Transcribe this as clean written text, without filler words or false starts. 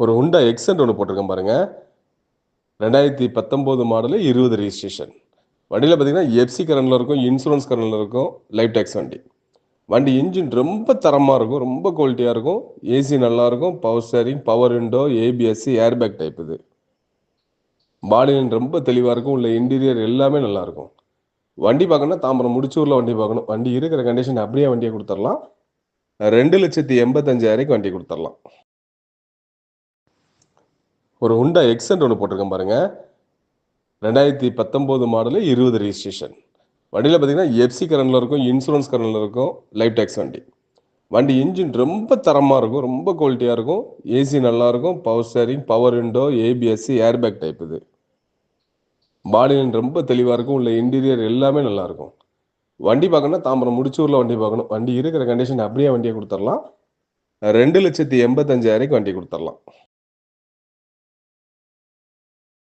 ஒரு Honda Xcent ஒன்று போட்டிருக்கேன் பாருங்க. 2019 மாடலு 20 ரெஜிஸ்ட்ரேஷன். வண்டியில பார்த்தீங்கன்னா எஃப்சி கரண்ட்ல இருக்கும், இன்சூரன்ஸ் கரண்ட்ல இருக்கும், லைஃப் டேக்ஸ் வண்டி. வண்டி இன்ஜின் ரொம்ப தரமா இருக்கும், ரொம்ப குவாலிட்டியா இருக்கும். ஏசி நல்லா இருக்கும், power steering, power window, ABS, airbag type இது. பாடி லைன் ரொம்ப தெளிவா இருக்கும். உள்ள இன்டீரியர் எல்லாமே நல்லா இருக்கும். வண்டி பார்க்கணும்னா தாம்பரம் முடிச்சூர்ல வண்டி பார்க்கணும். வண்டி இருக்கிற கண்டிஷன் அப்படியே வண்டியை கொடுத்துடலாம். 2,85,000 வண்டி கொடுத்துடலாம். ஒரு Honda எக்ஸென்ட் ஒன்று போட்டிருக்கேன் பாருங்க. 2019 மாடலு 20 ரெஜிஸ்ட்ரேஷன். வண்டியில் பார்த்தீங்கன்னா எஃப்சி கரண்ட்ல இருக்கும், இன்சூரன்ஸ் கரண்ட்ல இருக்கும், லைஃப் டேக்ஸ் வண்டி. வண்டி இன்ஜின் ரொம்ப தரமாக இருக்கும், ரொம்ப குவாலிட்டியாக இருக்கும். ஏசி நல்லா இருக்கும், power steering, power window, ABS, airbag type இது. பாடி லைன் ரொம்ப தெளிவாக இருக்கும். உள்ள இன்டீரியர் எல்லாமே நல்லா இருக்கும். வண்டி பார்க்கணும்னா தாம்பரம் முடிச்சூர்ல வண்டி பார்க்கணும். வண்டி இருக்கிற கண்டிஷன் அப்படியே வண்டியை கொடுத்துடலாம். 2,85,000 வண்டி கொடுத்துடலாம்.